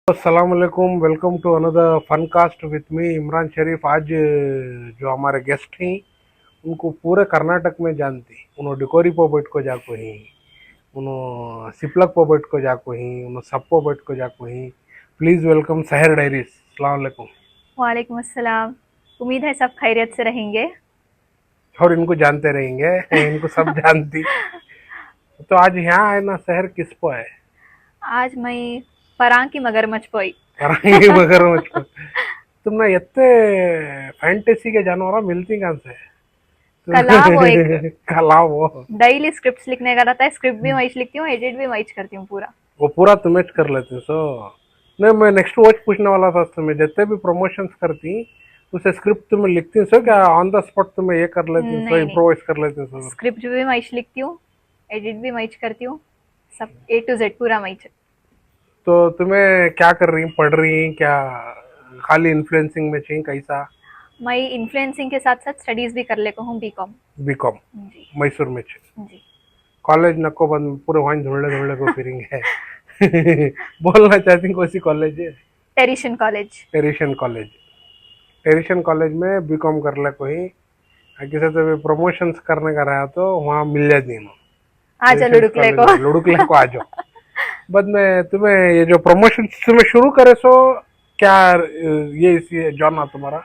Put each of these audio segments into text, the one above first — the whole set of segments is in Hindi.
अस्सलाम वालेकुम, welcome to another fun cast with me Imran Sharif. आज जो हमारे गेस्ट हैं उनको पूरे कर्नाटक में जानती। उन्होंने डिकोरी पोबेट को जाको ही, उन्होंने सिपलक पोबेट को जाको ही, उन्होंने सब पोबेट को जाको ही। प्लीज वेलकम सहर डायरीज। अस्सलाम वालेकुम। वालेकुम अस्सलाम। उम्मीद है सब खैरियत से रहेंगे। और इनको जानते रहेंगे, इनको सब जानती। तो आज यहाँ आए ना, शहर किसको है? आज मैं परां की मगरमच्छ पोई। परांगी मगर मुझको तुम ना इतने फैंटेसी के जानवर मिलती कहाँ से? कला वो एक कला वो डेली स्क्रिप्ट्स लिखने का रहता है। स्क्रिप्ट भी मैं लिखती हूँ, एडिट भी मैं करती हूँ पूरा। वो पूरा तुम्हें कर लेते सो। नहीं, मैं नेक्स्ट वॉच पूछने वाला था तुम्हें, जितने भी प्रमोशंस करती उसे स्क्रिप्ट तुम्हें लिखती सो क्या? ऑन द स्पॉट तुम्हें ये कर लेती सो, नहीं नहीं, इम्प्रोवाइज कर लेती सो? स्क्रिप्ट भी मैं लिखती हूँ, एडिट भी मैं करती हूँ। सब ए टू जेड पूरा मैं। तो तुम्हें क्या कर रही, पढ़ रही क्या, खाली इन्फ्लुएंसिंग में चाहिए कैसा? मैं इन्फ्लुएंसिंग के साथ साथ स्टडीज भी कर लेता हूँ, बीकॉम। बीकॉम जी मैसूर में जी। कॉलेज नको बंद पूरे वहीं धुड़े धुड़े को फिरेंगे। बोलना चाहती कौन सी कॉलेज है? टेरिशन कॉलेज। टेरिशन कॉलेज। टेरिशन कॉलेज में बीकॉम कर ले कोई, किसी तो भी प्रमोशंस करने का रहा तो वहाँ मिल जाती है। आ चलो टेरिशन लुड़कले कॉलेज को। में लुढ़कले को आ जाओ। बाद में तुम्हें ये जो प्रमोशन तुम्हें शुरू करे सो क्या, ये इसी जॉन तुम्हारा?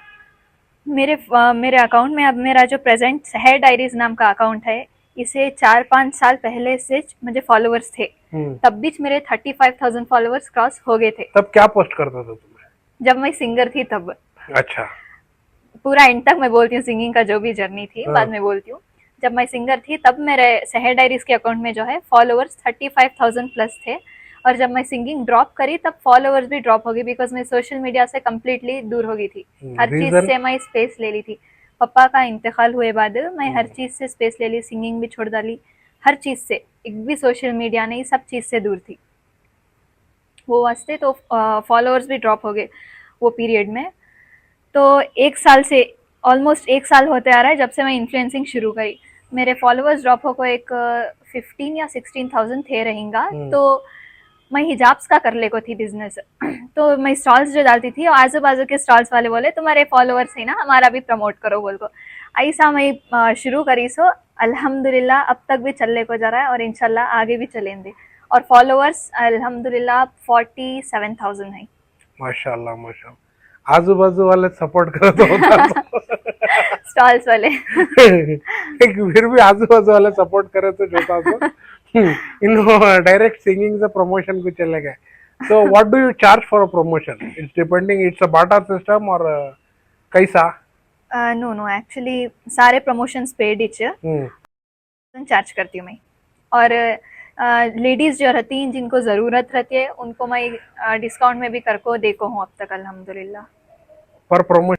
मेरे अकाउंट में अब मेरा जो प्रेजेंट शहर डायरीज नाम का अकाउंट है, इसे 4-5 साल पहले से मुझे फॉलोअर्स थे। तब बीच मेरे 35,000 फॉलोअर्स क्रॉस हो गए थे। तब क्या पोस्ट करता था तुम्हें? जब मैं सिंगर थी तब। अच्छा। पूरा एंड तक मैं बोलती हूँ, सिंगिंग का जो भी जर्नी थी हाँ। बाद में बोलती हूँ। जब मैं सिंगर थी तब मेरे शहर डायरीज के अकाउंट में जो है फॉलोअर्स 35,000 प्लस थे। और जब मैं सिंगिंग ड्रॉप करी तब फॉलोअर्स भी ड्रॉप हो गई, बिकॉज मैं सोशल मीडिया से कम्प्लीटली दूर हो गई थी। हर चीज रीजन? से मैं स्पेस ले ली थी। पापा का इंतकाल हुए बाद मैं हर चीज से स्पेस ले ली, सिंगिंग भी छोड़ डाली। हर चीज से, एक भी सोशल मीडिया नहीं, सब चीज से दूर थी वो वास्ते। तो फॉलोअर्स भी ड्रॉप हो गए वो पीरियड में। तो 1 साल से, ऑलमोस्ट 1 साल होते आ रहा है जब से मैं इन्फ्लुएंसिंग शुरू करी। मेरे फॉलोअर्स ड्रॉप हो गए, एक 15 या 16,000 थे रहेंगा। तो मैं हिजाब्स का कर ले को थी बिजनेस। तो मैं स्टॉल्स जो डालती थी, और आजू बाजू के स्टॉल्स वाले बोले तुम्हारे फॉलोअर्स है ना, हमारा भी प्रमोट करो बोल को। ऐसा मैं शुरू करी सो। अल्हम्दुलिल्लाह अब तक भी चलने को जा रहा है और इंशाल्लाह आगे भी चलेंगे। और फॉलोअर्स अल्हम्दुलिल्लाह 47,000 है। माशाल्लाह माशाल्लाह, आजू बाजू वाले सपोर्ट करत होता तो। स्टॉल्स वाले। एक फिर भी आजू बाजू वाले सपोर्ट करे तो जोता तो। इनको डायरेक्ट सिंगिंग से प्रमोशन को चले गए। So what do you charge for a promotion? It's depending, it's a Bata system और कैसा? नो नो, एक्चुअली सारे प्रमोशंस पेड ही चार्ज करती हूँ मैं। और लेडीज जो रहती हैं जिनको ज़रूरत रहती है उनको मैं डिस्काउंट में भी करको देखो हूँ अब तक, अल्हम्दुलिल्लाह। पर प्रमोशन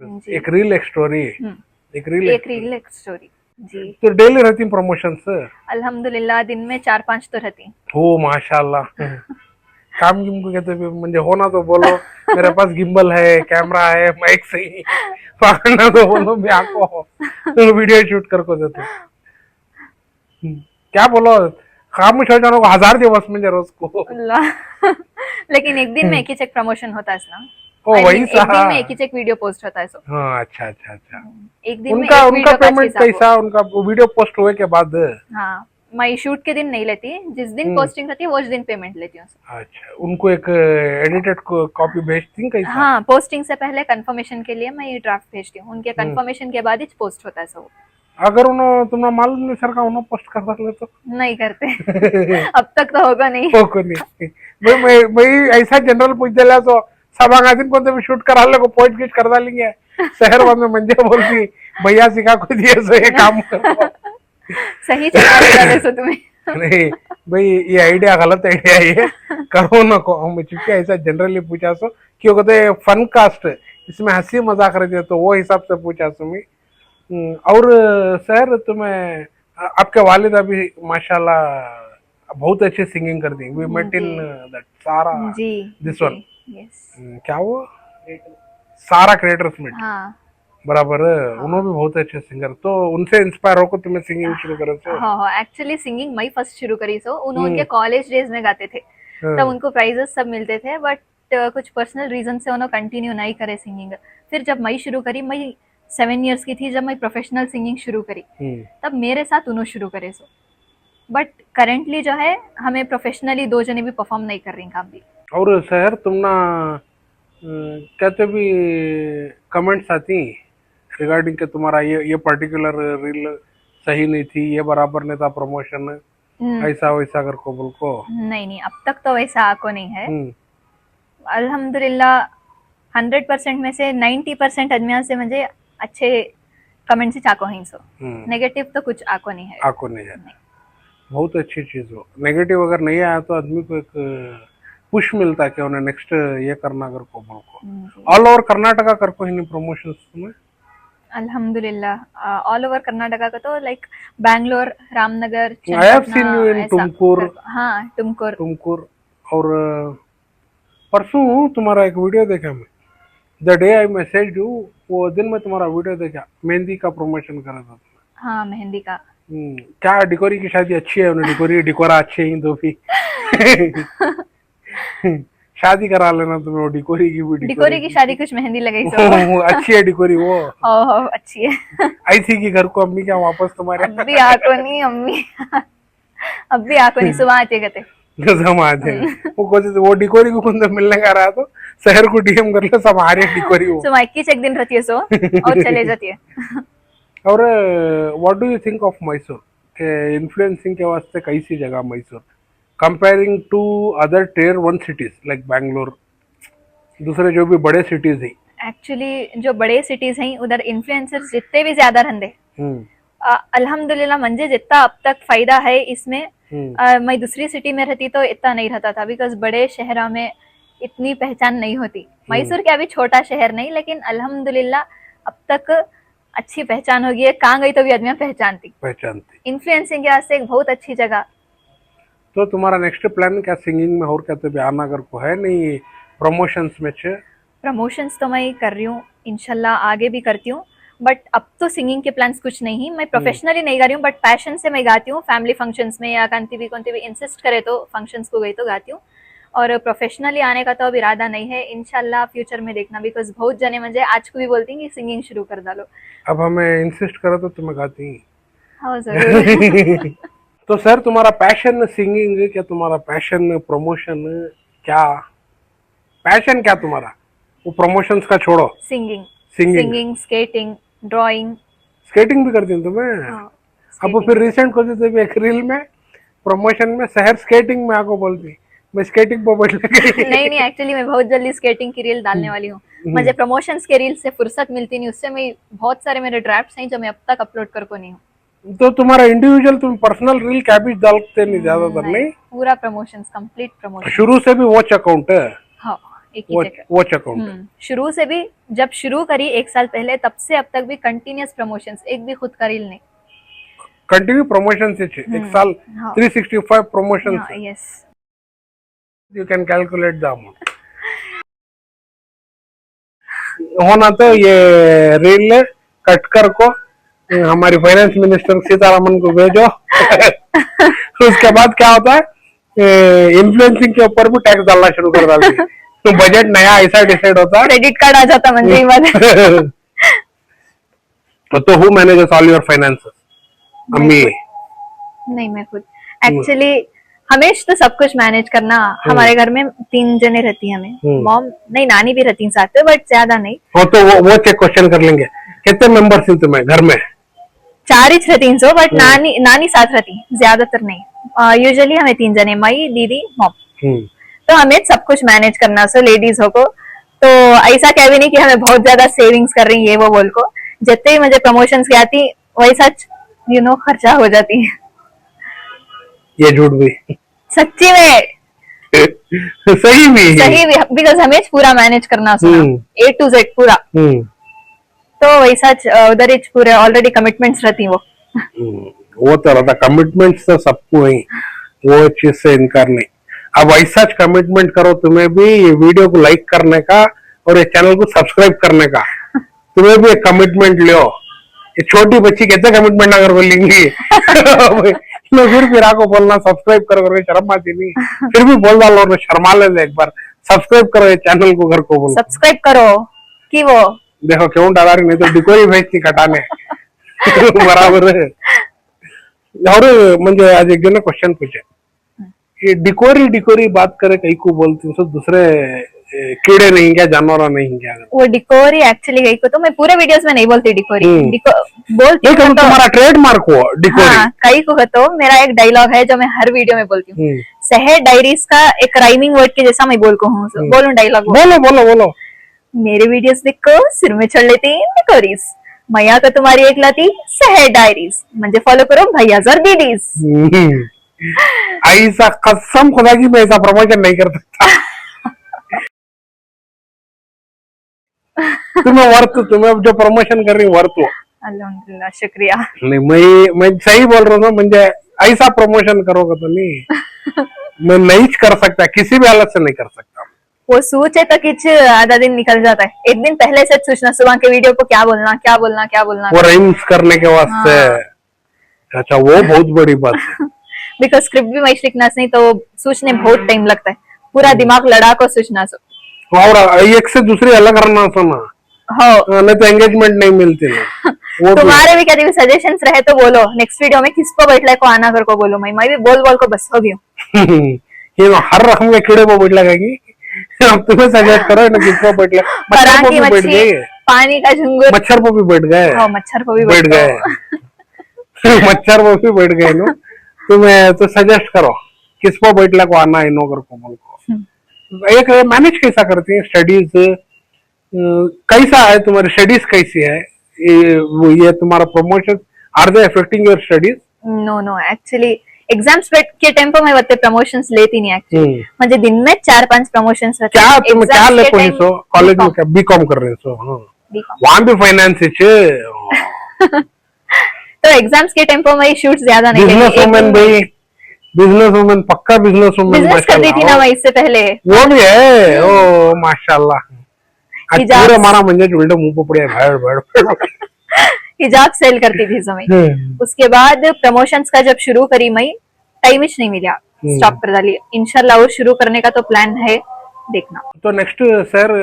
जी। एक रील, एक स्टोरी, एक रील, एक रील एक स्टोरी। जी। तो डेली रहती प्रमोशंस? अल्हम्दुलिल्लाह दिन में 4-5 तो रहती। हो माशाल्लाह। काम गिम को कहते भी म्हणजे हो ना तो बोलो, मेरे पास गिम्बल है, कैमरा है, माइक सही पकड़ना तो बोलो, मैं आपको वीडियो शूट करको देतो। क्या बोलो, खामोश हो जानो को 1000 दिवस म्हणजे रोज को। अल्लाह। लेकिन एक दिन में एक ही चेक प्रमोशन होता है ना। ओ आई वही मीन सा। एक दिन में एक ही चेक वीडियो पोस्ट होता है। सो हाँ, अच्छा अच्छा अच्छा। एक दिन में उनका एक उनका वीडियो का पेमेंट 6 कैसा, उनका वीडियो पोस्ट हुए के बाद? हाँ, मैं शूट के दिन नहीं लेती, जिस दिन पोस्टिंग रहती है वो उस दिन पेमेंट लेती हूँ। अच्छा, उनको एक एडिटेड कॉपी भेजती कैसा? हाँ, पोस्टिंग से पहले कंफर्मेशन के लिए मैं ये ड्राफ्ट भेजती हूँ, उनके कंफर्मेशन के बाद ही पोस्ट होता है सब। अगर उन्होंने तुम्हारा मालूम नहीं सर का उन्होंने पोस्ट कर सकले तो? नहीं करते। अब तक तो होगा नहीं। हो को नहीं। मैं ऐसा जनरल पूछ दिला तो सभागाती कोणते भी शूट करा को पोस्ट गिस्ट कर डालेंगे शहर में म्हणजे बोलती भैया सिखा को दिए सो ये काम करो। सही चला रहे सो तुम्हें। नहीं भाई, ये आइडिया गलत आइडिया है, ये करो ना को। हम चूंकि ऐसा जनरली पूछा सो क्यों कहते फन कास्ट, इसमें हंसी मजाक रहती है तो वो हिसाब से पूछा सो मैं। और सर तुम्हें, आपके वालिद अभी माशाल्लाह बहुत अच्छी सिंगिंग करती हैं। वी मेट इन जी दैट सारा, जी दिस जी। One, yes. क्या वो सारा क्रिएटर्स मीट, हाँ बराबर है। उन्होंने हाँ भी बहुत अच्छे सिंगर, तो उनसे इंस्पायर होकर तुम्हें सिंगिंग शुरू करे तो? हाँ हाँ, एक्चुअली सिंगिंग मैं फर्स्ट शुरू करी सो, उन्होंने हम्म उनके कॉलेज डेज में गाते थे। तब उनको प्राइजेस सब मिलते थे, बट कुछ पर्सनल रीजन से उन्होंने कंटिन्यू नहीं करे सिंगिंग। फिर जब मैं शुरू करी, मैं 7 इयर्स की थी जब मैं प्रोफेशनल सिंगिंग शुरू करी, तब मेरे साथ उन्होंने शुरू करे सो। बट करेंटली जो है हमें प्रोफेशनली 2 जने भी परफॉर्म नहीं कर रही काम भी। और शहर तुम ना कहते भी कमेंट्स आती रिगार्डिंग के तुम्हारा ये पर्टिकुलर रील सही नहीं थी, ये बराबर नहीं था प्रमोशन, ऐसा वैसा कर को बोल को। नहीं, अब तक तो वैसा आको नहीं है। अल्हम्दुलिल्लाह 100% में से 90% आदमियों से मुझे अच्छे कमेंट से चाको हैं सो। नेगेटिव तो कुछ आको नहीं है। आको नहीं है। बहुत अच्छी चीज हो। नेगेटिव अगर नहीं आया तो आदमी को एक पुश मिलता है कि उन्हें नेक्स्ट ये करना कर को बोल को। ऑल ओवर कर्नाटका कर को ही प्रमोशंस तुम्हें? अल्हम्दुलिल्लाह ऑल ओवर कर्नाटका का तो like Bangalore, Ramnagar, I have seen you in Tumkur. हाँ, तुमकुर। और परसों तुम्हारा एक वीडियो देखा मैं, the day I message you, वो दिन में तुम्हारा वीडियो देखा, मेहंदी का प्रमोशन कर रहा था। हाँ, मेहंदी का। क्या डिकोरी की शादी अच्छी है? उन्हें डिकोरा अच्छे ही दो भी। शादी करा लेना तुम्हें, वो डिकोरी की भी। डिकोरी की शादी कुछ मेहंदी लगाई सो। अच्छी है डिकोरी वो। ओह अच्छी है। आई थी कि घर को अम्मी क्या वापस तुम्हारे? अभी आको नहीं अम्मी। अभी आको नहीं, सुबह आते गते वो डिकोरी को कुछ मिलने का रहा तो शहर को डीएम कर ले, सब आ रहे डिकोरी वो। सुबह 21 एक दिन रहती है सो और चले जाती है। और what do you think of Mysore के इन्फ्लुएंसिंग के वास्ते कैसी जगह Mysore comparing to other tier 1 cities like Bangalore, दूसरे जो भी बड़े सिटीज है? एक्चुअली जो बड़े सिटीज हैं उधर इन्फ्लुएंसर्स जितने भी ज्यादा रहंदे, अल्हम्दुलिल्लाह मंजे जितना अब तक फायदा है इसमें, मैं दूसरी सिटी में रहती तो इतना नहीं रहता था, बिकॉज बड़े शहरों में इतनी पहचान नहीं होती। मैसूर क्या भी छोटा शहर नहीं, लेकिन अल्हम्दुलिल्लाह अब तक अच्छी पहचान हो गई है। कहाँ गई तो भी आदमी पहचानती। इन्फ्लुएंसिंग के वास्ते एक बहुत अच्छी जगह। तो तुम्हारा नेक्स्ट प्लान क्या सिंगिंग में और क्या तो आना अगर को है नहीं प्रमोशंस में? प्रमोशंस तो मैं कर रही हूँ, इंशाल्लाह आगे भी करती हूँ, बट अब तो सिंगिंग के प्लान्स कुछ नहीं। मैं प्रोफेशनली नहीं गा रही हूँ, बट पैशन से मैं गाती हूँ फैमिली फंक्शंस में, या कहीं भी इंसिस्ट करे तो फंक्शंस को गई तो गाती हूँ। और प्रोफेशनली आने का तो अब इरादा नहीं है, इंशाल्लाह फ्यूचर में देखना, बिकॉज बहुत जने मुझे आज को भी बोलती हैं कि सिंगिंग शुरू कर डालो। अब हमें इंसिस्ट करो तो तुम्हें गाती हैं? हाँ जरूर। तो सर तुम्हारा पैशन सिंगिंग है क्या? तुम्हारा पैशन प्रमोशन क्या? पैशन क्या तुम्हारा? वो प्रमोशंस का छोड़ो। Singing, skating, drawing. स्केटिंग भी करती हूँ तुम्हें? हाँ, अब फिर रिसेंट को जैसे एक रील में प्रमोशन में शहर स्केटिंग में आको बोलती मैं स्केटिंग पर बैठ गई। नहीं, एक्चुअली मैं बहुत जल्दी स्केटिंग की रील डालने वाली हूँ। मुझे प्रमोशंस के रील से फुर्सत मिलती नहीं, उससे मैं बहुत सारे मेरे ड्राफ्ट्स हैं जो मैं अब तक अपलोड कर को नहीं हूँ। तो तुम्हारा इंडिविजुअल तुम पर्सनल रील क्या भी डालते नहीं ज्यादातर? नहीं, पूरा प्रमोशंस, कंप्लीट प्रमोशन। शुरू से भी वॉच अकाउंट है? हाँ, एक ही जगह वॉच अकाउंट। शुरू से भी, जब शुरू करी 1 साल पहले, तब से अब तक भी कंटिन्यूअस प्रमोशंस, एक भी खुद का रील नहीं। कंटिन्यू प्रमोशन से 1 साल 365 promotion. Yes, you can calculate the amount. होना तो ये रील कट कर को हमारी फाइनेंस मिनिस्टर सीतारमन को भेजो। उसके बाद क्या होता है, इन्फ्लुएंसिंग के ऊपर भी टैक्स डालना शुरू कर डालती है, तो बजट नया ऐसा डिसाइड होता है, क्रेडिट कार्ड आ जाता मंजरी में। तो who manages all your finances? अम्मी? नहीं, मैं खुद। एक्चुअली हमेशा तो सब कुछ मैनेज करना, हमारे घर में 3 जने रहती हैं, हमें मॉम नहीं, नानी भी रहती साथ में, बट ज्यादा नहीं। हो तो वो चेक क्वेश्चन कर लेंगे, कितने मेंबर्स हैं तुम्हें घर में? 4 ही रहती सो, बट नानी साथ रहती, ज्यादातर नहीं। यूजुअली हमें 3 जने, मई, दीदी, मॉम। तो हमें सब कुछ मैनेज करना, सो लेडीज हो को तो ऐसा कह भी नहीं कि हमें बहुत ज्यादा सेविंग्स कर रही है वो बोल को। जितने ही मुझे प्रमोशंस की आती वैसा खर्चा हो जाती है। ये झूठ भी? सच्ची में। सही भी, बिकॉज हमें पूरा मैनेज करना A to Z पूरा। तो वैसा उधर ही पूरे ऑलरेडी कमिटमेंट्स रहती वो तो रहता, कमिटमेंट्स तो सबको है, वो चीज से इनकार नहीं। अब ऐसा कमिटमेंट करो तुम्हें भी ये वीडियो को लाइक करने का और ये चैनल को सब्सक्राइब करने का, तुम्हें भी एक कमिटमेंट लो। ये छोटी बच्ची कैसे कमिटमेंट अगर बोलेंगी? मैं फिर फिरा को बोलना सब्सक्राइब करो करके शर्म आती नहीं, फिर भी बोल डालो और शर्मा ले एक बार सब्सक्राइब करो ये चैनल को घर को बोल सब्सक्राइब करो कि वो देखो क्यों डाला रही, नहीं तो डिकोरी भेजती कटाने बराबर है. और म्हणजे आज एक जन क्वेश्चन पूछे ये डिकोरी डिकोरी बात करे कहीं को बोलती तो दूसरे कीड़े नहीं क्या जानवर नहीं क्या वो डिकोरी एक्चुअली गई को तो मैं पूरे वीडियोस में नहीं बोलती डिकोरी बोलती नहीं हूँ तो तुम्हारा ट्रेडमार्क हो डिकोरी. हाँ कई को तो मेरा एक डायलॉग है जो मैं हर वीडियो में बोलती हूँ. शहर डायरीज का एक राइमिंग वर्ड के जैसा मैं बोलको हूँ. बोलूं डायलॉग? बोलो बोलो बोलो. मेरे वीडियोस देखो सिर में चढ़ लेती डिकोरीज, मैया का तुम्हारी एक लाती शहर डायरीज म्हणजे फॉलो करो भैया जर दीदीज. ऐसा कसम खुदा की मैं ऐसा प्रमोशन नहीं कर सकता. तुम्हें वर्त, तुम्हें जो प्रमोशन कर रही वर्त हो. अल्हम्दुलिल्लाह शुक्रिया. नहीं मैं सही बोल रहा हूँ मुझे ऐसा प्रमोशन करोगे तो नहीं मैं नहीं कर सकता, किसी भी हालत से नहीं कर सकता. वो सोचे तो किच आधा दिन निकल जाता है, एक दिन पहले से सोचना सुबह के वीडियो को क्या बोलना क्या बोलना क्या बोलना, वो राइम्स करने के वास्ते. अच्छा वो बहुत बड़ी बात है. बिकॉज स्क्रिप्ट भी मैं लिखना नहीं तो सोचने बहुत टाइम लगता है, पूरा दिमाग लड़ा को सोचना सो. और एक से दूसरी अलग करना सुना हो नहीं तो एंगेजमेंट नहीं मिलती ना. वो तुम्हारे भी कभी सजेशंस रहे तो बोलो, नेक्स्ट वीडियो में किसको बैठला को आना कर को बोलो, मैं भी बोल बोल को बस हो गई. ये हर रकम के कीड़े को बैठ लगेगी. अब तुम्हें सजेस्ट करो ना किसको बैठ लगे. मच्छर को भी बैठ गए, पानी का झुंगुर मच्छर को भी बैठ गए. मच्छर को भी बैठ गए. मच्छर को भी बैठ गए नो. तुम्हें तो सजेस्ट करो किसको बैठला को आना है नो कर को बोल को. एक मैनेज कैसा करती है स्टडीज, कैसा है तुम्हारी स्टडीज कैसी है, ये तुम्हारा promotion are they affecting your studies? No no actually exams के टेम्पो में वत्ते प्रमोशंस लेती नहीं एक्चुअली. म्हणजे दिन में 4-5 प्रमोशंस रहते. क्या तुम क्या ले कोई सो कॉलेज में क्या बीकॉम कर रहे हो? वहां भी फाइनेंस तो एग्जाम्स के टेम्पो में शूट ज्यादा नहीं. बिजनेस वुमेन भाई, बिजनेस वुमेन पक्का बिजनेस वुमेन. बिजनेस करती थी ना मैं इससे पहले. वो भी है. ओ माशाल्लाह. पूरे हमारा म्हणजे उल्टे मुंह पे पड़े भड़ हिजाब सेल करती थी समय. उसके बाद प्रमोशंस का जब शुरू करी मैं टाइम ही नहीं मिला, स्टॉप कर डाली. इंशाल्लाह और शुरू करने का तो प्लान है, देखना. तो नेक्स्ट सर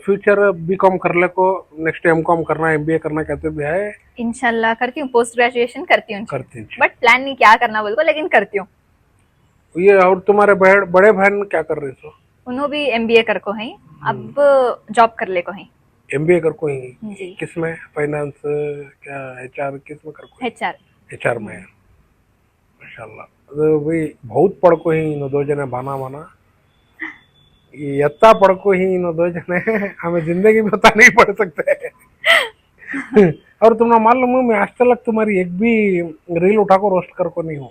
फ्यूचर बीकॉम करने को नेक्स्ट एमकॉम करना एमबीए करना कहते भी है. इंशाल्लाह करती हूँ, पोस्ट ग्रेजुएशन करती हूँ बट प्लान नहीं क्या करना बोल को, लेकिन करती हूँ. ये और तुम्हारे बड़े बहन क्या कर रहे हो? उन्होंने भी एमबीए कर को है, अब जॉब कर ले को है. एमबीए कर को ही जी. किसमें? फाइनेंस क्या एचआर किसमें कर को? एचआर में. माशाल्लाह. तो भाई बहुत पढ़ को ही इन दो जने बाना बाना यत्ता पढ़ को ही इन दो जने हमें जिंदगी में पता नहीं पढ़ सकते. और तुमने मालूम है मैं आज तक तुम्हारी एक भी रील उठा को रोस्ट कर को नहीं हूँ.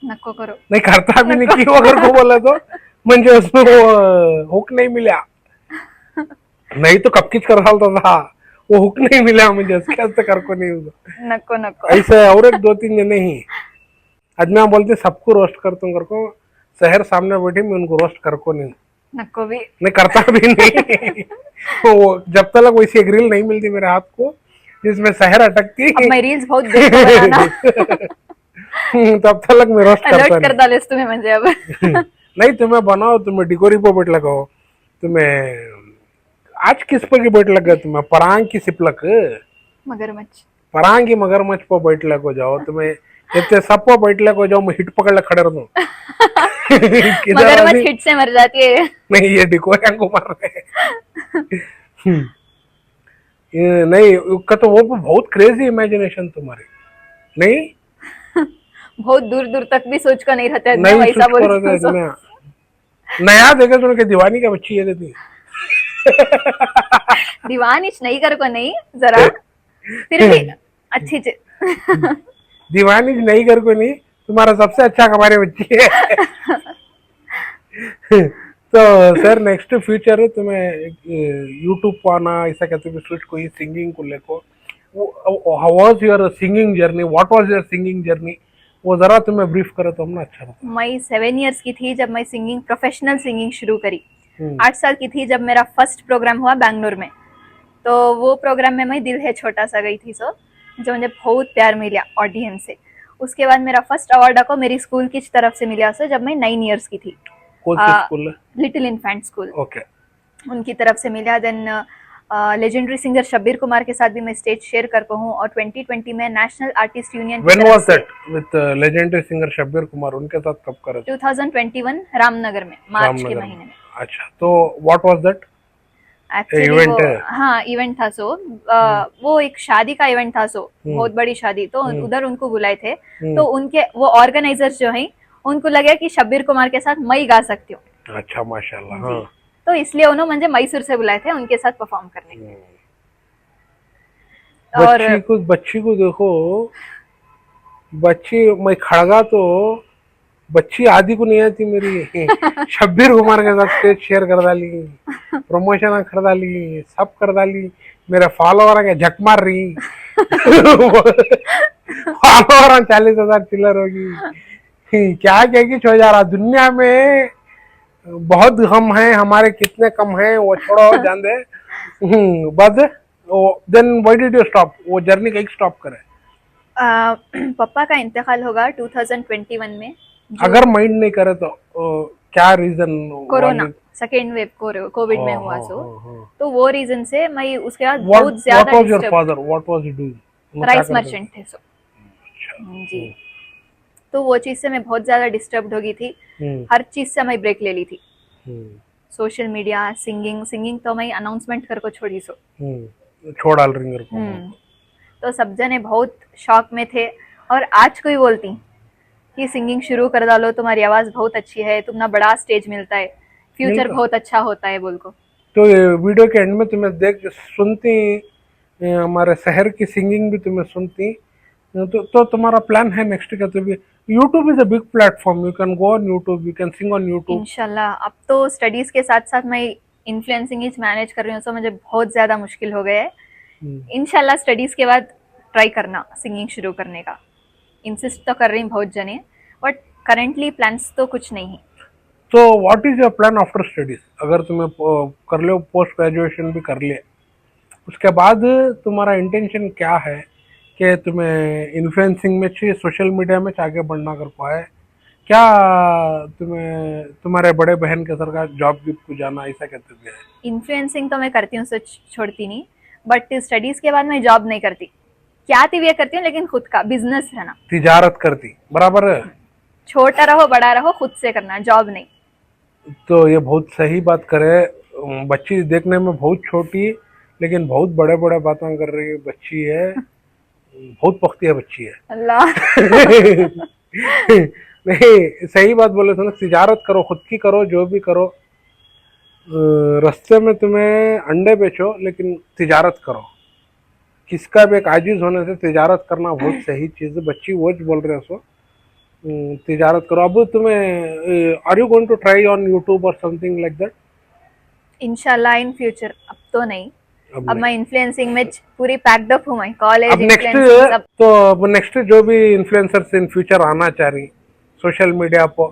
नको करो. नहीं करता भी नहीं क्यों अगर को बोले तो म्हणजे उसमें वो हुक नहीं मिला, नहीं तो कब किच कर डालता था. वो हुक नहीं मिला मुझे, इसके कर को नहीं हुआ. नको नको ऐसे और एक 2-3 जने ही आज मैं बोलते सबको रोस्ट करता हूँ कर को, शहर सामने बैठी मैं उनको रोस्ट कर को नहीं. नको भी नहीं करता भी नहीं. वो जब तक वैसी एक रील नहीं मिलती मेरे हाथ को जिसमें शहर अटकती. अब मैं रील्स बहुत देखता हूँ बनाना. तब तक मैं रोस्ट करता अलर्ट कर डालेस तुम्हें म्हणजे अब. नहीं तुम्हें बनाओ, तुम्हें डिकोरी पे बैठ लगाओ. तुम्हें आज किस पे की बैठ लगा? तुम्हें परांग की सिपलक मगरमच्छ, परांग की मगरमच्छ पे बैठ लगो जाओ. तुम्हें इतने सब पे बैठ लगो जाओ, मैं हिट पकड़ ले खड़े रहूं. मगरमच्छ हिट से मर जाती है. नहीं ये डिकोरिया को मार रहे. नहीं का तो वो बहुत क्रेजी इमेजिनेशन तुम्हारी. नहीं बहुत दूर दूर तक भी सोच कर नहीं रहता है. नहीं वैसा बोल नया देखा तुमने दीवानी का बच्ची है थी. दीवानिश नहीं कर को नहीं जरा फिर भी अच्छी दीवानी नहीं कर को नहीं, तुम्हारा सबसे अच्छा हमारे बच्ची है. तो सर नेक्स्ट फ्यूचर तुम्हें यूट्यूब पर आना ऐसा कहते हैं स्विच को ही सिंगिंग को लेको. How was your singing journey, what was your singing journey, वो जरा तुम्हें ब्रीफ करे तो हमने अच्छा रहता. मैं 7 इयर्स की थी जब मैं सिंगिंग प्रोफेशनल सिंगिंग शुरू करी. 8 साल की थी जब मेरा फर्स्ट प्रोग्राम हुआ बैंगलोर में. तो वो प्रोग्राम में मैं दिल है छोटा सा गई थी, जो मुझे बहुत प्यार मिला ऑडियंस से. उसके बाद मेरा फर्स्ट अवार्ड को मेरी स्कूल की तरफ से मिला से जब मैं 9 इयर्स की थी, कौन सी स्कूल है? Little infant school, okay. उनकी तरफ से मिला। Then legendary singer Shabbir Kumar के साथ भी मैं स्टेज शेयर कर हूँ, और 2020 में नेशनल आर्टिस्ट यूनियन की व्हेन तरफ was say that with legendary singer Shabbir Kumar, उनके साथ कब करे थे? 2021 रामनगर में मार्च के रामनगर महीने में। अच्छा, तो what was that actually event? वो, हाँ इवेंट था सो, वो एक शादी का इवेंट था सो, बहुत बड़ी शादी, तो उधर उनको बुलाए थे। तो उनके वो ऑर्गेनाइजर्स जो हैं, उनको लगा कि शब्बीर कुमार के साथ मैं ही गा सकती हूँ। अच्छा, माशाल्लाह। जी, हाँ। तो इसलिए उन्होंने मुझे मैसूर से बुलाए थे उनके साथ परफॉर्म करने के लिए। और बच्ची को देखो, बच्ची मैं खड़गा तो बच्ची आदि को नहीं आती मेरी। शब्बीर कुमार के साथ स्टेज शेयर कर डाली, प्रमोशन कर डाली, सब कर डाली, मेरे फॉलोवर के झक मार रही। फॉलोवर 40,000 चिल्लर होगी। क्या कहेगी छो जा रहा, दुनिया में बहुत गम है, हमारे कितने कम है वो छोड़ो, जान दे। बस then why did you stop, वो जर्नी कहीं स्टॉप करे? पापा का इंतकाल होगा 2021 में। अगर माइंड नहीं करे तो क्या reason? Corona second wave covid में हुआ सो, तो वो रीजन से मैं उसके बाद व्हाट बहुत ज्यादा was your father, what was he doing? Rice merchant थे सो। जी, तो वो चीज से मैं बहुत ज्यादा डिस्टर्ब हो गई थी, हर चीज से मैं ब्रेक ले ली थी। सोशल मीडिया, सिंगिंग तो मैं अनाउंसमेंट करके छोड़ी सो, छोड़ डाल रही को। तो सब जने बहुत शॉक में थे, और आज कोई बोलती कि सिंगिंग शुरू कर डालो, तुम्हारी आवाज बहुत अच्छी है, तुम्हें बड़ा स्टेज मिलता है, फ्यूचर बहुत अच्छा होता है बोल को। तो ये वीडियो के एंड में तुम्हें देख सुनती, हमारे शहर की सिंगिंग भी तुम्हें सुनती, तो तुम्हारा प्लान है नेक्स्ट का? तो भी YouTube is a big platform, you can go on YouTube, you can sing on YouTube. इंशाल्लाह। अब तो स्टडीज के साथ साथ मैं इन्फ्लुएंसिंग ही मैनेज कर रही हूँ, तो मुझे बहुत ज्यादा मुश्किल हो गया है। इंशाल्लाह स्टडीज के बाद ट्राई करना सिंगिंग शुरू करने का, इंसिस्ट तो कर रही हूँ बहुत जने, बट करेंटली प्लान्स तो कुछ नहीं है। तो what is your plan after studies? अगर तुम्हें कर लो, पोस्ट ग्रेजुएशन भी कर ले, उसके बाद तुम्हारा इंटेंशन क्या है कि तुम्हें इन्फ्लुएंसिंग में चाहिए, सोशल मीडिया में आगे बढ़ना कर पाए क्या? तुम्हें तुम्हारे बड़े बहन के सर का जॉब को जाना, ऐसा कहते थे? इन्फ्लुएंसिंग तो मैं करती हूँ, सच छोड़ती नहीं, बट स्टडीज के बाद मैं जॉब नहीं करती, क्या थी वे करती हूँ, लेकिन खुद का बिजनेस है ना, तिजारत करती, बराबर है। छोटा रहो बड़ा रहो, खुद से करना, जॉब नहीं। तो ये बहुत सही बात करे, बच्ची देखने में बहुत छोटी लेकिन बहुत बड़े बड़े बातें कर रही है बच्ची है, बहुत पख्ती है बच्ची है। अल्लाह। नहीं, सही बात बोले तो ना, तिजारत करो, खुद की करो, जो भी करो। रास्ते में तुम्हें अंडे बेचो लेकिन तिजारत करो, किसका भी एक आजिज होने से तिजारत करना बहुत सही चीज़ है। बच्ची वो बोल रहे हो सो, तिजारत करो। अब तुम्हें are you going to try on YouTube और समथिंग लाइक दैट? इंशाल्लाह इन फ्यूचर, अब तो नहीं। अब मैं इन्फ्लुएंसिंग में पूरी पैक्ड अप हूँ, मैं कॉलेज इन्फ्लुएंसिंग सब। तो अब नेक्स्ट जो भी इन्फ्लुएंसर्स इन फ्यूचर आना चाह रही सोशल मीडिया पर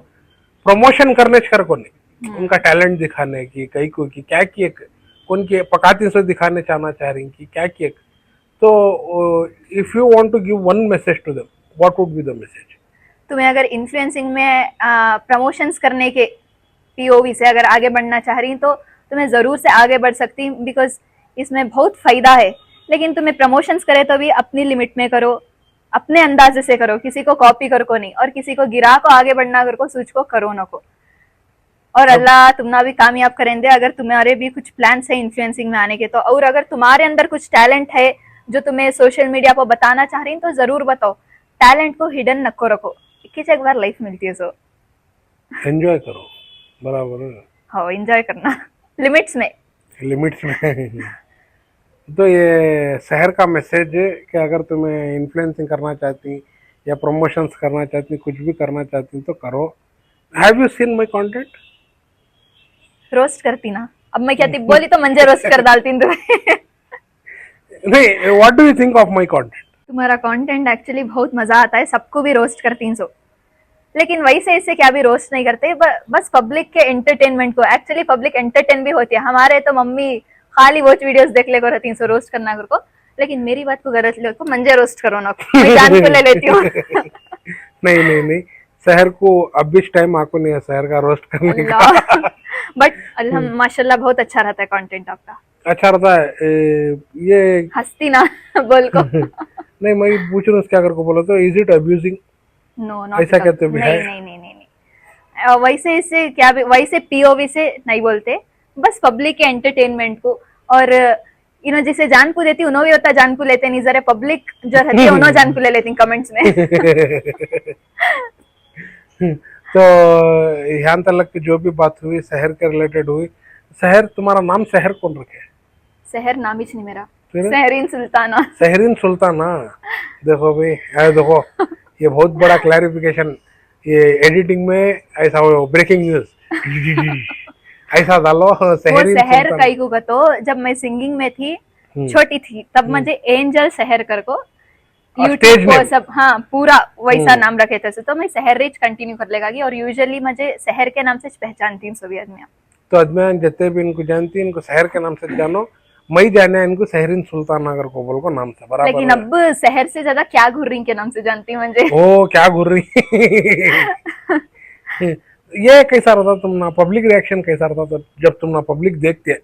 प्रमोशन करने कर को नहीं, उनका टैलेंट दिखाने की, कई को की क्या की एक कौन की पकाती से दिखाने चाहना चाह रही कि क्या की एक, तो if you want to give one message to them, what would be the message? तुम्हें अगर इन्फ्लुएंसिंग में प्रमोशंस करने के पीओवी से अगर आगे बढ़ना चाह रही तो तुम्हें जरूर से आगे बढ़ सकती, बिकॉज इसमें बहुत फायदा है। लेकिन तुम्हें प्रमोशंस करे तो भी अपनी लिमिट में करो, अपने अंदाजे से करो, किसी को कॉपी कर को नहीं, और किसी को गिरा को आगे बढ़ना कर को सोच को करो न को। और अल्लाह तुमना भी कामयाब करेंगे अगर तुम्हारे भी कुछ प्लान्स है इन्फ्लुएंसिंग में आने के तो। और अगर तुम्हारे अंदर कुछ टैलेंट है जो तुम्हें सोशल मीडिया पर बताना चाह रही तो जरूर बताओ, टैलेंट को हिडन नको रखो, एक बार लाइफ मिलती है, सो एंजॉय करो, बराबर है। हाँ, एंजॉय करना लिमिट्स में, लिमिट्स में। तो ये शहर का मैसेज है कि अगर तुम्हें इन्फ्लुएंसिंग करना चाहती या प्रमोशंस करना चाहती, कुछ भी करना चाहती तो करो। Have you seen my content? Roast करती ना, अब मैं क्या बोली तो मंजे रोस्ट कर डालती तुम्हें। नहीं, what do you think of my content? तुम्हारा कंटेंट एक्चुअली बहुत मजा आता है, सबको भी रोस्ट करती सो, लेकिन वैसे इससे क्या भी रोस्ट नहीं करते, बस पब्लिक के एंटरटेनमेंट को। एक्चुअली पब्लिक एंटरटेन भी होती है, हमारे तो मम्मी खाली वॉच वीडियोस देख ले को रहती सो रोस्ट करना को, लेकिन मेरी बात को गलत ले को मंजे रोस्ट करो ना, मैं जान को ले लेती हूँ। नहीं नहीं नहीं, शहर को अब इस टाइम आपको नहीं है शहर का रोस्ट करने का। अल्लाह। बट अल्लाह माशाल्लाह बहुत अच्छा रहता है कंटेंट आपका। अच्छा रहता है ये। हंसती ना बोल को। नहीं मैं पूछ रहा हूँ क्या कर को बोला तो is it abusing, no not ऐसा एट ऑल, कहते भी है? नहीं नहीं नहीं नहीं नहीं। वैसे इससे क्या वैसे पीओवी से नहीं बोलते, बस पब्लिक के एंटरटेनमेंट को। और जिसे जान को देती उन्होंने भी होता जान को लेते नहीं, जरा पब्लिक जो रहती है उन्होंने जान को ले लेती कमेंट्स में। तो यहाँ तक की जो भी बात हुई शहर के रिलेटेड हुई, शहर तुम्हारा नाम शहर कौन रखे? शहर नाम ही नहीं मेरा, फिर शहरीन सुल्ताना। शहरीन सुल्ताना। देखो भाई, देखो ये बहुत बड़ा क्लैरिफिकेशन, ये एडिटिंग में ऐसा हो ब्रेकिंग न्यूज ऐसा डालो वो शहरीन शहर सुल्ताना। कई को तो जब मैं सिंगिंग में थी, छोटी थी, तब मुझे एंजल शहर कर को स्टेज यूट्यूब को नेम। सब हाँ पूरा वैसा नाम रखे थे, तो मैं शहर रिच कंटिन्यू कर लेगा और यूजुअली मुझे शहर के नाम से पहचानती हूँ सभी आदमी। तो अजमान जितने भी इनको जानती है इनको शहर के नाम से जानो, मई जाने है इनको शहरीन सुल्तान नगर को बोल को नाम से बराबर लेकिन है। अब शहर से ज्यादा क्या घुर्री के नाम से जानती हूँ मुझे। ओ क्या घूर रही। ये कैसा रहता तुम ना, पब्लिक रिएक्शन कैसा रहता तो जब तुम ना पब्लिक देखते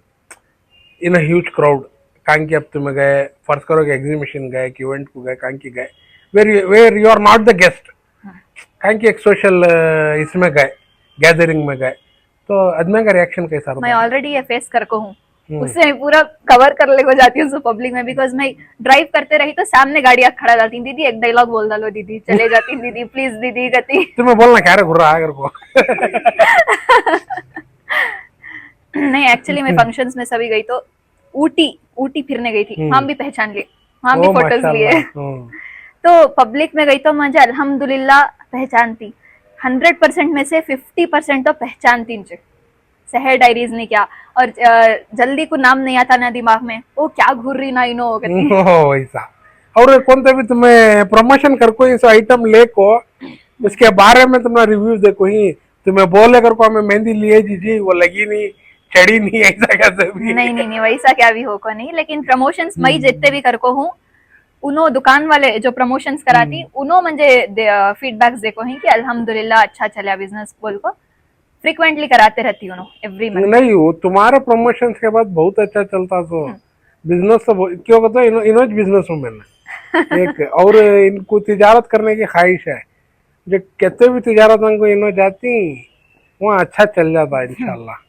इन अ ह्यूज क्राउड, कहाँ की अब तुम गए फर्ज करो कि एग्जीबिशन गए कि इवेंट को गए, कहाँ की गए where you are not the guest, कहाँ की एक सोशल इसमें गए गैदरिंग में गए, तो आदमी का रिएक्शन कैसा मैं रहता? ऑलरेडी ये फेस कर को हूँ, उससे मैं पूरा कवर कर ले को जाती हूँ पब्लिक में, बिकॉज मैं ड्राइव करते रही तो सामने गाड़ियां खड़ा जाती, दीदी एक डायलॉग बोल डालो, दीदी चले जाती, दीदी प्लीज दीदी गति। तुम्हें बोलना क्या रे घुर रहा है अगर को। नहीं एक्चुअली मैं फंक्शंस में सभी गई तो ऊटी ऊटी फिरने गई थी, वहां भी पहचान लिए, वहां भी ओ फोटोज लिए। माशाल्लाह। तो पब्लिक में गई तो मुझे अल्हम्दुलिल्लाह पहचानती, 100% में से 50% तो पहचानती मुझे। शहर डायरीज ने क्या, और जल्दी को नाम नहीं आता ना दिमाग में, वो क्या घूर रही ना इनो कहती। ओ ऐसा। और कौन सा भी तुम्हें प्रमोशन कर को इस आइटम ले को उसके बारे में तुम्हारा रिव्यू देखो ही, तुम्हें बोले कर को हमें मेहंदी लिए जी वो लगी नहीं चढ़ी नहीं ऐसा कैसे भी। नहीं नहीं नहीं वैसा क्या भी हो को नहीं, लेकिन प्रमोशंस मई जितने भी कर को हूँ, उन्हों दुकान वाले जो प्रमोशंस कराती उन्हों मुझे फीडबैक्स देखो ही कि अल्हम्दुलिल्लाह अच्छा चला बिजनेस बोल को, फ्रिक्वेंटली कराते रहती हूँ एवरी मंथ। नहीं वो तुम्हारे प्रमोशन के बाद बहुत अच्छा चलता तो बिजनेस तो क्यों कहते हो इनोज बिजनेस हूँ मैंने एक, और इनको तिजारत करने की ख्वाहिश है, जो कहते भी तिजारत को इनो जाती वहाँ अच्छा चल जाता है इंशाल्लाह।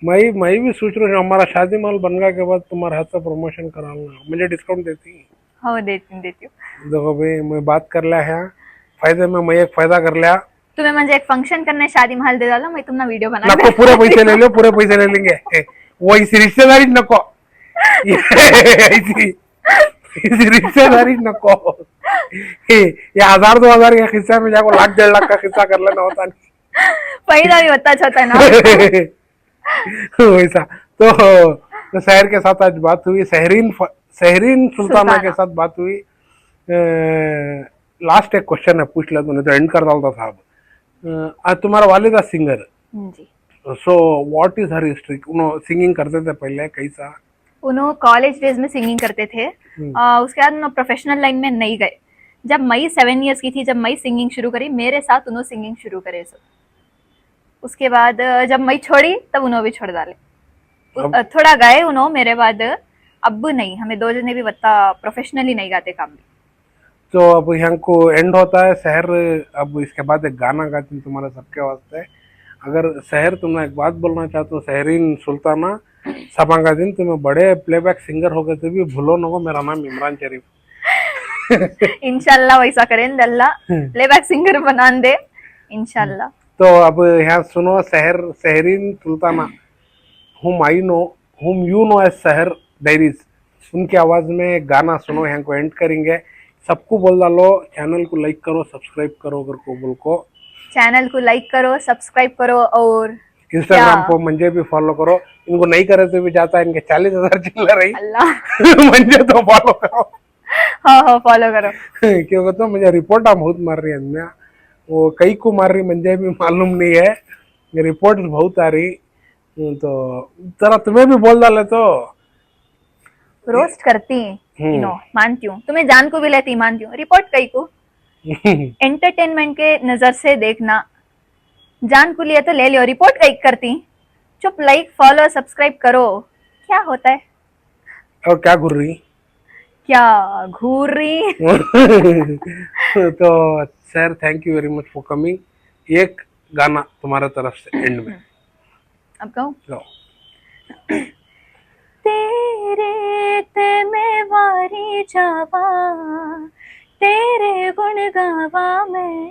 मैं भी सोच रहा हूँ हमारा शादी माल बनगा के बाद तुम्हारे हाथ से प्रमोशन कराऊंगा, मुझे डिस्काउंट देती? हाँ देती हूँ। देखो भाई मैं बात कर लिया है फायदे में, मैं एक फायदा कर लिया। तुम्हें मुझे एक फंक्शन करने शादी महल दे डालो, मैं तुमने वीडियो बना नको पूरे पैसे ले लो, पूरे पैसे ले लेंगे वो इस रिश्तेदारी नको, ऐसी इस रिश्तेदारी नको, ये 1000-2000 के खिस्सा में जाको 1,00,000-1,50,000 का खिस्सा कर लेना होता नहीं। फायदा भी होता छोटा है ना। वैसा तो शहर के साथ आज बात हुई, शहरीन सुल्ताना के साथ बात हुई। लास्ट एक क्वेश्चन है पूछ ले, तूने तो एंड कर डालता साहब। आज तुम्हारा वालिदा सिंगर, जी। So what is her history? उन्होंने सिंगिंग करते थे पहले कैसा? उन्होंने कॉलेज डेज में सिंगिंग करते थे, उसके बाद उन्होंने प्रोफेशनल लाइन में नहीं गए। जब मई 7 इयर्स की थी, जब मई सिंगिंग शुरू करी मेरे साथ, उन्होंने सिंगिंग शुरू करे सब। उसके बाद जब मई छोड़ी तब उन्होंने भी छोड़ डाले, थोड़ा गाए उन्होंने मेरे बाद, अब नहीं, हमें दो जने भी बता प्रोफेशनली नहीं गाते काम भी। तो अब यहाँ को एंड होता है शहर, अब इसके बाद एक गाना गाती हूँ तुम्हारे सबके वास्ते। अगर शहर तुम्हें एक बात बोलना चाहते हो, शहरीन सुल्ताना सभा का दिन तुम्हें बड़े प्लेबैक सिंगर हो गए तो भी भूलो न को मेरा नाम इमरान शरीफ। इंशाल्लाह वैसा करें, अल्लाह प्लेबैक सिंगर बना दे इंशाल्लाह। तो अब यहाँ सुनो Shahreen Sultana, who I know, who you know as Shehar Diaries, उनकी आवाज में गाना सुनो। यहाँ को एंड करेंगे, सबको बोल डालो चैनल को लाइक करो सब्सक्राइब करो, अगर को बोल को चैनल को लाइक करो सब्सक्राइब करो, और इंस्टाग्राम को मंजे भी फॉलो करो। इनको नहीं करे तो भी जाता है, इनके 40,000 चिल्ला रही। अल्लाह मंजे तो फॉलो करो। हाँ फॉलो करो। क्यों कहते हो मुझे रिपोर्ट बहुत मार रही है, वो कई को मार रही मंजे भी मालूम नहीं है, ये रिपोर्ट बहुत आ रही, तो जरा तुम्हें भी बोल डाले तो रोस्ट करती नो मानती हूँ, तुम्हें जान को भी लेती मानती हूँ, रिपोर्ट कई को एंटरटेनमेंट के नजर से देखना, जान को लिया तो ले लियो, रिपोर्ट कहीं करती, चुप, लाइक फॉलो सब्सक्राइब करो, क्या होता है, और क्या घूर रही? क्या घूर रही। तो sir thank you very much for coming. एक गाना तुम्हारा तरफ से एंड में अब कहूँ, गाओ। तेरे ते मैं वारी जावा, तेरे गुण गावा मैं,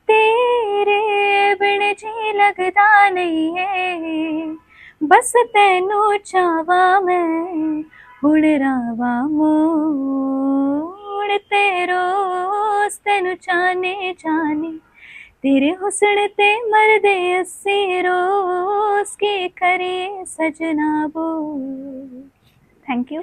तेरे बिन जी लगदा नहीं है, बस तेनू चावा मैं, हुण रावा मोड़ तेरो, तेनू चाने जाने, तेरे हुस्न ते मरदे अस्सी रोज की करे सजना बोल। Thank you.